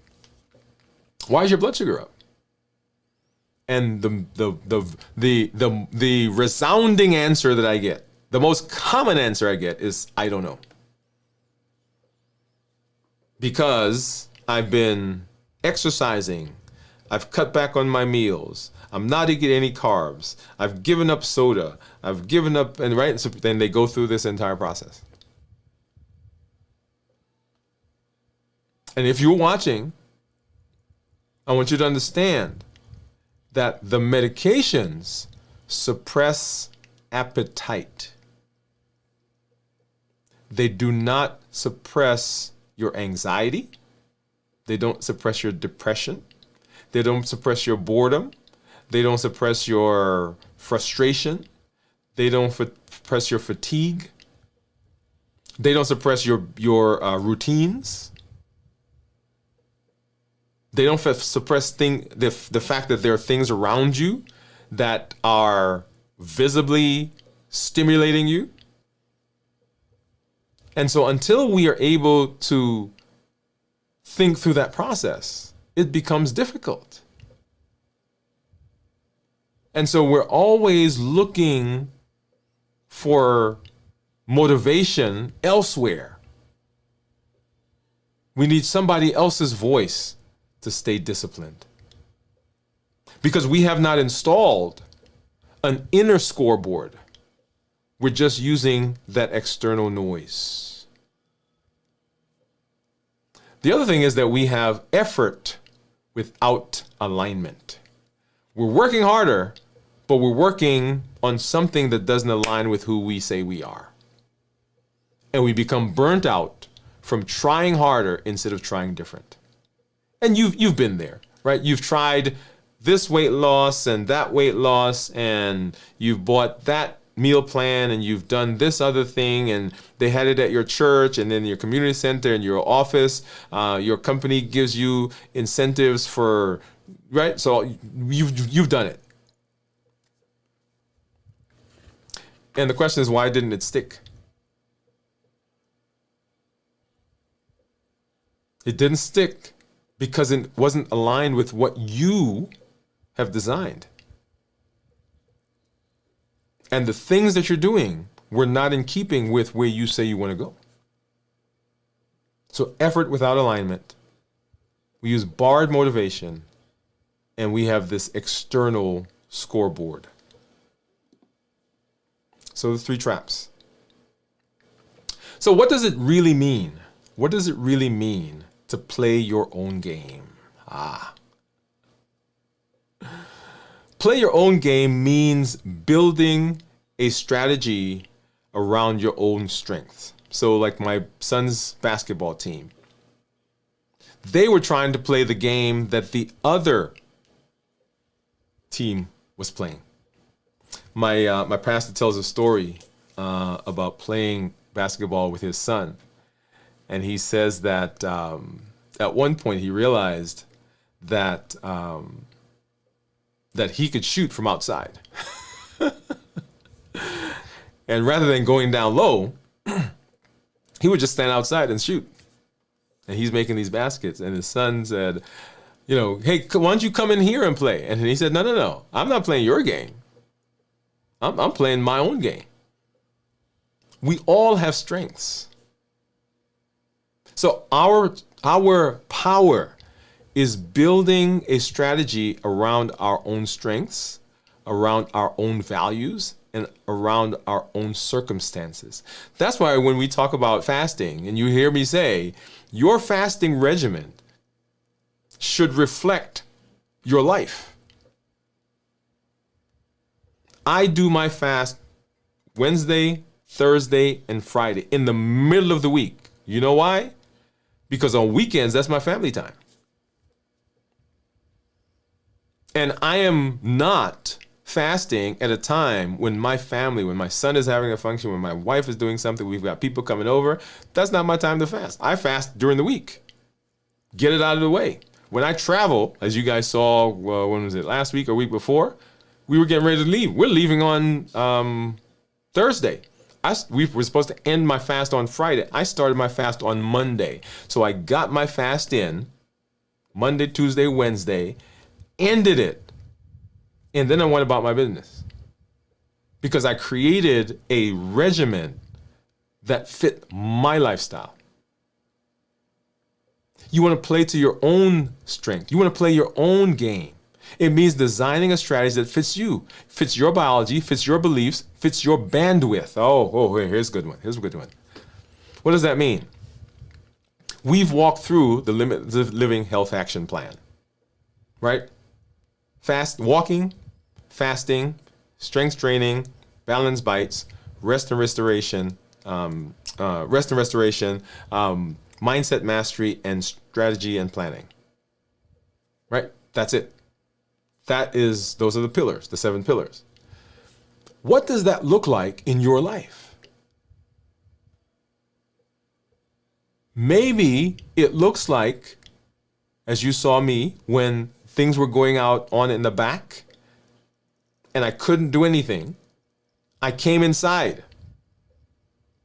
Why is your blood sugar up? And the resounding answer that I get, the most common answer I get is, I don't know. Because I've been exercising, I've cut back on my meals, I'm not eating any carbs, I've given up soda, I've given up, and right, so then they go through this entire process. And if you're watching, I want you to understand that the medications suppress appetite. They do not suppress your anxiety. They don't suppress your depression. They don't suppress your boredom. They don't suppress your frustration. They don't suppress your fatigue. They don't suppress your routines. They don't suppress the fact that there are things around you that are visibly stimulating you. And so until we are able to think through that process, it becomes difficult. And so we're always looking for motivation elsewhere. We need somebody else's voice to stay disciplined. Because we have not installed an inner scoreboard. We're just using that external noise. The other thing is that we have effort without alignment. We're working harder, but we're working on something that doesn't align with who we say we are. And we become burnt out from trying harder instead of trying different. And you've been there, right? You've tried this weight loss and that weight loss, and you've bought that meal plan, and you've done this other thing, and they had it at your church and then your community center and your office. Your company gives you incentives for, right? So you've done it. And the question is, why didn't it stick? It didn't stick because it wasn't aligned with what you have designed. And the things that you're doing were not in keeping with where you say you want to go. So effort without alignment. We use borrowed motivation, and we have this external scoreboard. So the 3 traps. So what does it really mean? What does it really mean to play your own game? Play your own game means building a strategy around your own strengths. So like my son's basketball team, they were trying to play the game that the other team was playing. My pastor tells a story about playing basketball with his son. And he says that at one point he realized that that he could shoot from outside. And rather than going down low, he would just stand outside and shoot. And he's making these baskets. And his son said, hey, why don't you come in here and play? And he said, no, I'm not playing your game. I'm playing my own game. We all have strengths. So our power is building a strategy around our own strengths, around our own values, and around our own circumstances. That's why when we talk about fasting, and you hear me say, your fasting regimen should reflect your life. I do my fast Wednesday, Thursday, and Friday in the middle of the week. You know why? Because on weekends, that's my family time. And I am not fasting at a time when my family, when my son is having a function, when my wife is doing something, we've got people coming over. That's not my time to fast. I fast during the week. Get it out of the way. When I travel, as you guys saw, when was it, last week or week before, we were getting ready to leave. We're leaving on Thursday. we were supposed to end my fast on Friday. I started my fast on Monday. So I got my fast in Monday, Tuesday, Wednesday, ended it. And then I went about my business because I created a regimen that fit my lifestyle. You want to play to your own strength. You want to play your own game. It means designing a strategy that fits you, fits your biology, fits your beliefs, fits your bandwidth. Here's a good one. Here's a good one. What does that mean? We've walked through the Limitless Living Health Action Plan, right? Walking, fasting, strength training, balance bites, rest and restoration, mindset mastery, and strategy and planning. Right? That's it. Those are the pillars, the 7 pillars. What does that look like in your life? Maybe it looks like, as you saw me, when things were going on in the back and I couldn't do anything, I came inside.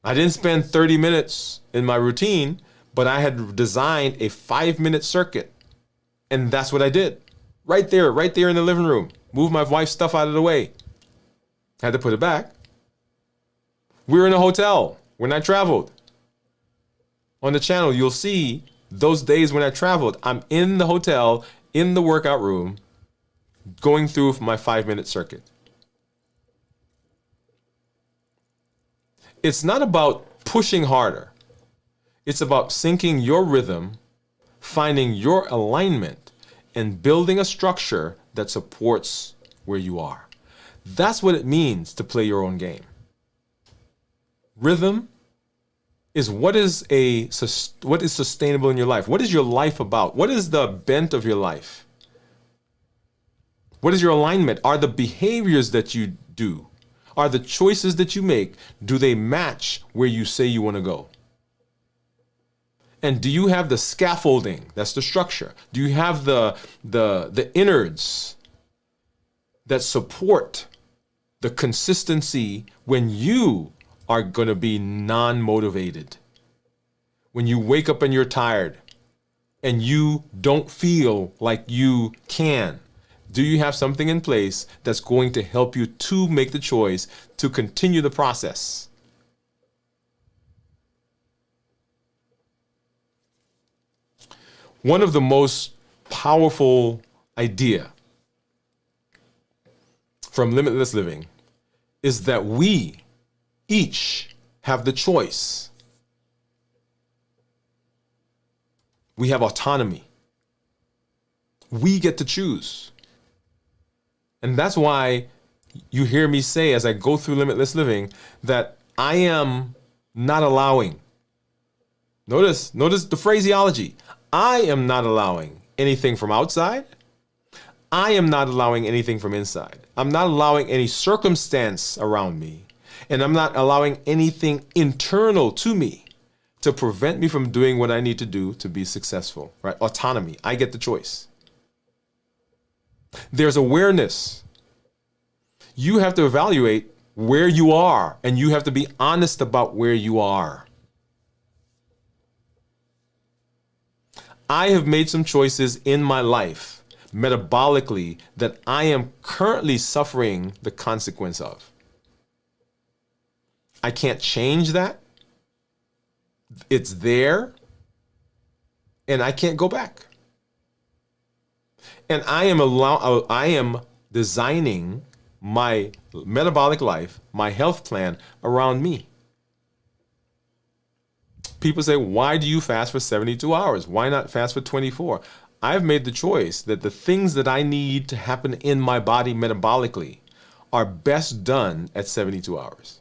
I didn't spend 30 minutes in my routine, but I had designed a 5-minute circuit. And that's what I did. Right there in the living room. Move my wife's stuff out of the way. Had to put it back. We were in a hotel when I traveled. On the channel, you'll see those days when I traveled. I'm in the hotel, in the workout room, going through my 5-minute circuit. It's not about pushing harder. It's about syncing your rhythm, finding your alignment, and building a structure that supports where you are. That's what it means to play your own game. Rhythm is what is sustainable in your life. What is your life about? What is the bent of your life? What is your alignment? Are the behaviors that you do, are the choices that you make, do they match where you say you want to go? And do you have the scaffolding? That's the structure. Do you have the innards that support the consistency when you are going to be non-motivated? When you wake up and you're tired and you don't feel like you can, do you have something in place that's going to help you to make the choice to continue the process? One of the most powerful idea from Limitless Living is that we each have the choice. We have autonomy. We get to choose. And that's why you hear me say as I go through Limitless Living that I am not allowing. Notice the phraseology. I am not allowing anything from outside. I am not allowing anything from inside. I'm not allowing any circumstance around me. And I'm not allowing anything internal to me to prevent me from doing what I need to do to be successful, right? Autonomy. I get the choice. There's awareness. You have to evaluate where you are, and you have to be honest about where you are. I have made some choices in my life metabolically that I am currently suffering the consequence of. I can't change that. It's there, and I can't go back. And I am designing my metabolic life, my health plan around me. People say, why do you fast for 72 hours? Why not fast for 24? I've made the choice that the things that I need to happen in my body metabolically are best done at 72 hours.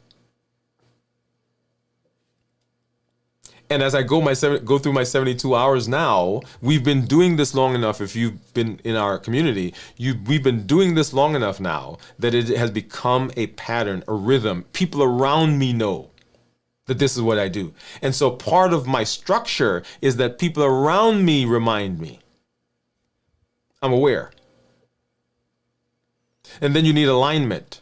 And as I go through my 72 hours now, we've been doing this long enough. If you've been in our community, we've been doing this long enough now that it has become a pattern, a rhythm. People around me know that this is what I do. And so part of my structure is that people around me remind me. I'm aware. And then you need alignment.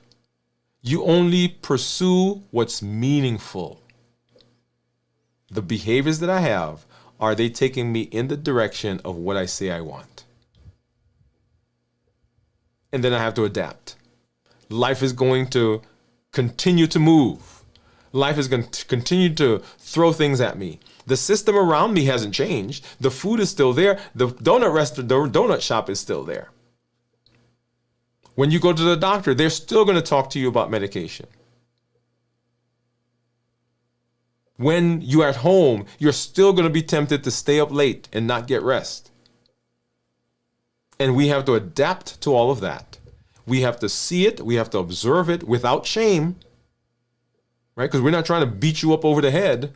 You only pursue what's meaningful. The behaviors that I have, are they taking me in the direction of what I say I want? And then I have to adapt. Life is going to continue to move. Life is going to continue to throw things at me. The system around me hasn't changed. The food is still there. The donut shop is still there. When you go to the doctor, they're still going to talk to you about medication. When you're at home, you're still going to be tempted to stay up late and not get rest. And we have to adapt to all of that. We have to see it. We have to observe it without shame, right? Because we're not trying to beat you up over the head.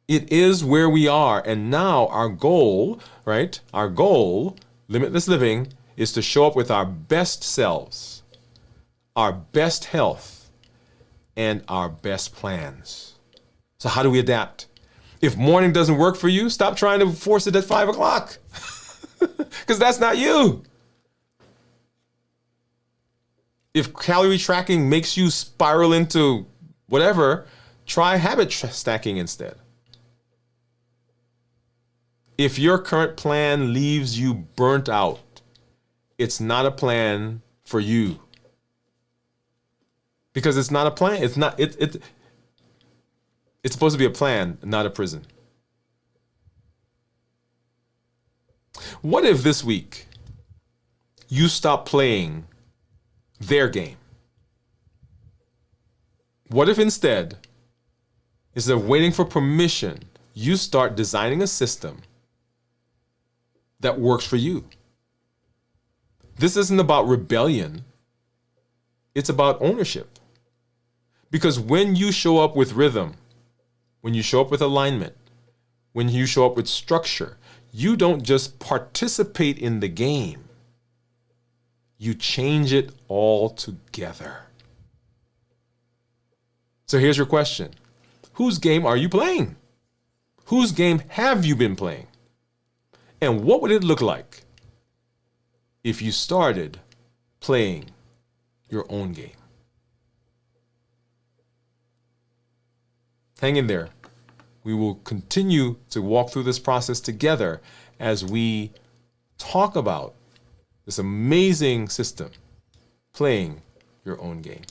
It is where we are. And now our goal, right? Our goal, Limitless Living, is to show up with our best selves, our best health, and our best plans. So how do we adapt? If morning doesn't work for you, stop trying to force it at 5 o'clock. Because that's not you. If calorie tracking makes you spiral into whatever, try habit stacking instead. If your current plan leaves you burnt out, it's not a plan for you. Because it's not a plan. It's supposed to be a plan, not a prison. What if this week you stop playing their game? What if instead of waiting for permission, you start designing a system that works for you? This isn't about rebellion. It's about ownership. Because when you show up with rhythm, when you show up with alignment, when you show up with structure, you don't just participate in the game. You change it all together. So here's your question. Whose game are you playing? Whose game have you been playing? And what would it look like if you started playing your own game? Hang in there. We will continue to walk through this process together as we talk about this amazing system, playing your own game.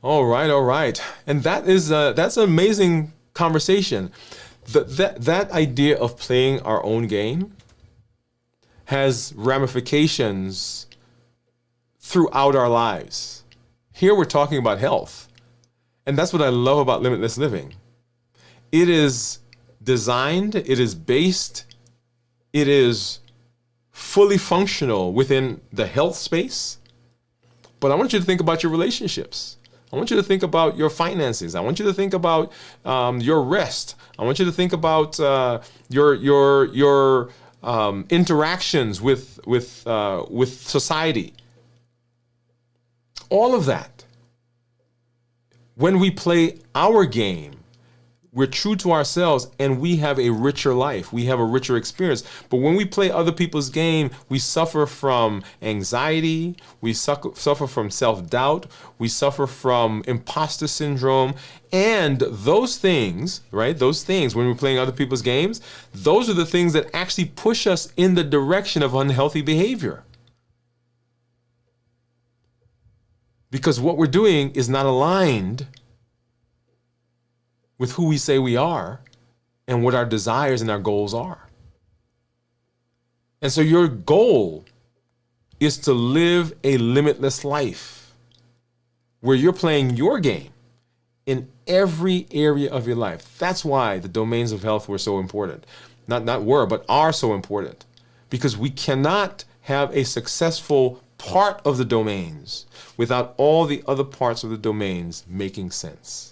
All right. And that's an amazing conversation. That idea of playing our own game has ramifications throughout our lives. Here we're talking about health. And that's what I love about Limitless Living. It is designed, it is based, it is fully functional within the health space. But I want you to think about your relationships. I want you to think about your finances. I want you to think about your rest. I want you to think about your interactions with society. All of that. When we play our game, we're true to ourselves and we have a richer life. We have a richer experience. But when we play other people's game, we suffer from anxiety. We suffer from self-doubt. We suffer from imposter syndrome. And those things, right? Those things, when we're playing other people's games, those are the things that actually push us in the direction of unhealthy behavior. Because what we're doing is not aligned with who we say we are and what our desires and our goals are. And so your goal is to live a limitless life where you're playing your game in every area of your life. That's why the domains of health were so important. Not were, but are so important. Because we cannot have a successful part of the domains without all the other parts of the domains making sense.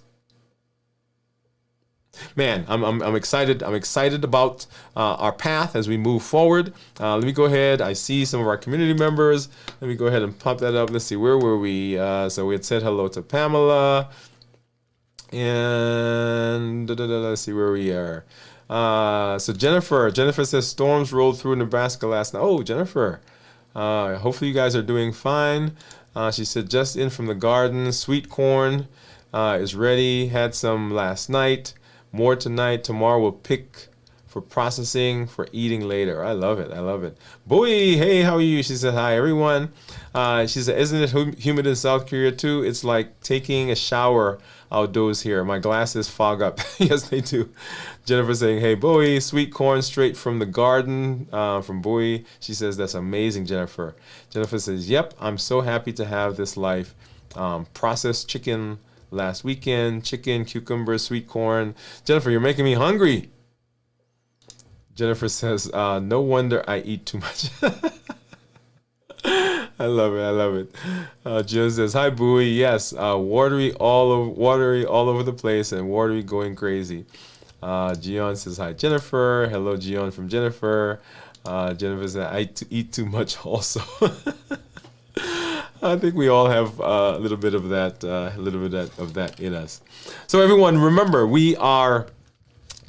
Man, I'm excited. I'm excited about our path as we move forward. Let me go ahead. I see some of our community members. Let me go ahead and pop that up. Let's see, where were we? So we had said hello to Pamela. And let's see where we are. So Jennifer says storms rolled through Nebraska last night. Oh, Jennifer. Hopefully you guys are doing fine. She said just in from the garden. Sweet corn is ready. Had some last night. More tonight. Tomorrow we'll pick for processing for eating later. I love it. I love it. Bowie, hey, how are you? She said hi, everyone. She said, isn't it humid in South Korea too? It's like taking a shower outdoors here. My glasses fog up. Yes, they do. Jennifer saying, hey, Bowie, sweet corn straight from the garden from Bowie. She says, that's amazing, Jennifer. Jennifer says, yep, I'm so happy to have this life. Processed chicken last weekend, chicken, cucumber, sweet corn. Jennifer, you're making me hungry. Jennifer says, no wonder I eat too much. I love it. I love it. Jill says, hi, Bowie. Yes, watery all over the place and watery going crazy. Gion says, hi, Jennifer. Hello, Gion from Jennifer. Jennifer says, I eat too much also. I think we all have a little bit of that, in us. So everyone, remember, we are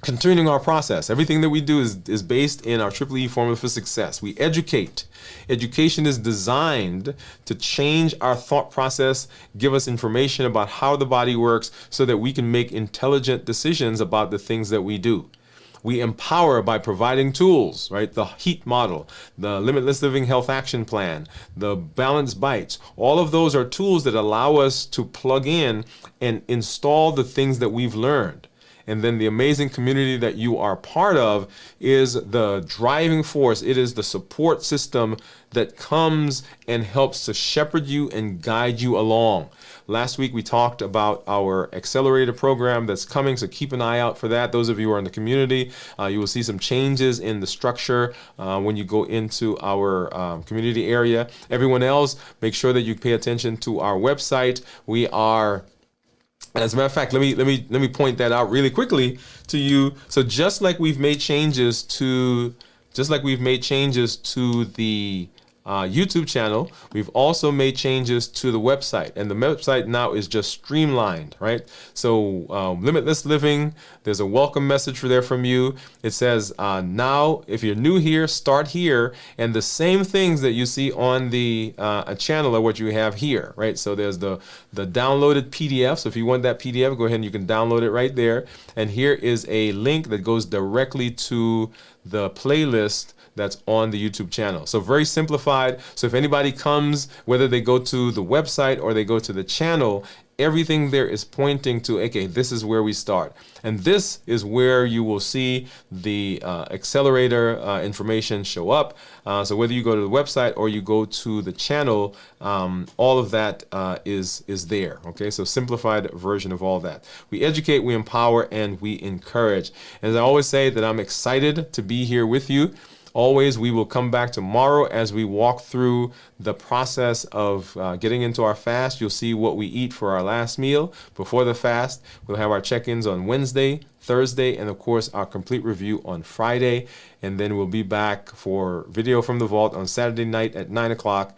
continuing our process. Everything that we do is based in our Triple E formula for success. We educate. Education is designed to change our thought process, give us information about how the body works so that we can make intelligent decisions about the things that we do. We empower by providing tools, right? The HEAT model, the Limitless Living Health Action Plan, the Balanced Bites. All of those are tools that allow us to plug in and install the things that we've learned. And then the amazing community that you are part of is the driving force. It is the support system that comes and helps to shepherd you and guide you along. Last week we talked about our accelerator program that's coming, so keep an eye out for that. Those of you who are in the community, you will see some changes in the structure when you go into our community area. Everyone else, make sure that you pay attention to our website. We are, as a matter of fact, let me point that out really quickly to you. So just like we've made changes to the YouTube channel, we've also made changes to the website, and the website now is just streamlined, right? So Limitless Living, there's a welcome message there from you. It says now, if you're new here, start here, and the same things that you see on the channel are what you have here, right? So there's the downloaded PDF. So if you want that PDF, go ahead and you can download it right there. And here is a link that goes directly to the playlist that's on the YouTube channel. So very simplified. So if anybody comes, whether they go to the website or they go to the channel, everything there is pointing to, okay, this is where we start. And this is where you will see the accelerator information show up. So whether you go to the website or you go to the channel, all of that is there. Okay, so simplified version of all that. We educate, we empower, and we encourage. As I always say, that I'm excited to be here with you. Always, we will come back tomorrow as we walk through the process of getting into our fast. You'll see what we eat for our last meal before the fast. We'll have our check-ins on Wednesday, Thursday, and of course our complete review on Friday. And then we'll be back for Video from the Vault on Saturday night at 9 o'clock,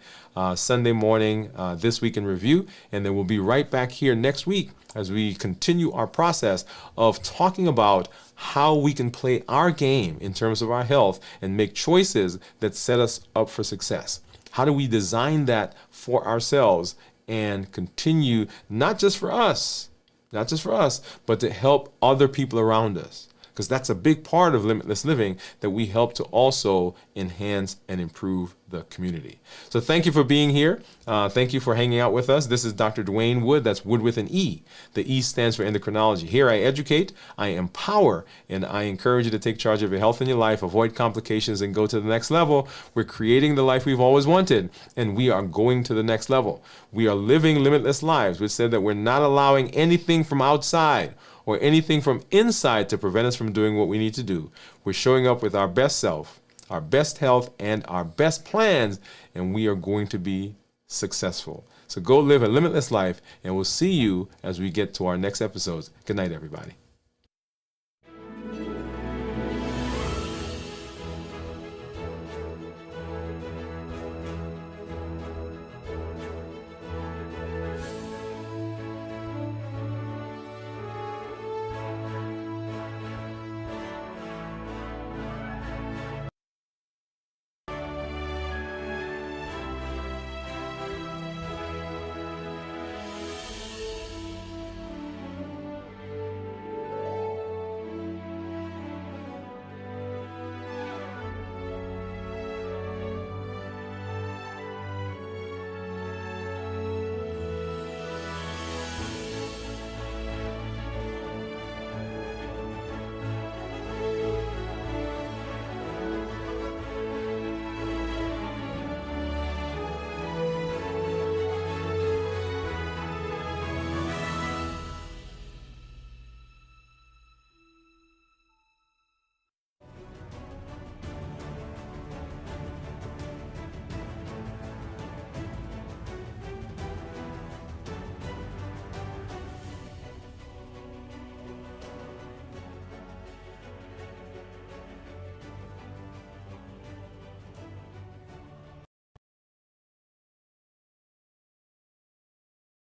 Sunday morning, This Week in Review. And then we'll be right back here next week as we continue our process of talking about how we can play our game in terms of our health and make choices that set us up for success. How do we design that for ourselves and continue, not just for us, but to help other people around us? Because that's a big part of Limitless Living, that we help to also enhance and improve the community. So thank you for being here. Thank you for hanging out with us. This is Dr. Dwayne Wood. That's Wood with an E. The E stands for endocrinology. Here I educate, I empower, and I encourage you to take charge of your health and your life, avoid complications, and go to the next level. We're creating the life we've always wanted, and we are going to the next level. We are living limitless lives, which said that we're not allowing anything from outside or anything from inside to prevent us from doing what we need to do. We're showing up with our best self, our best health, and our best plans, and we are going to be successful. So go live a limitless life, and we'll see you as we get to our next episodes. Good night, everybody.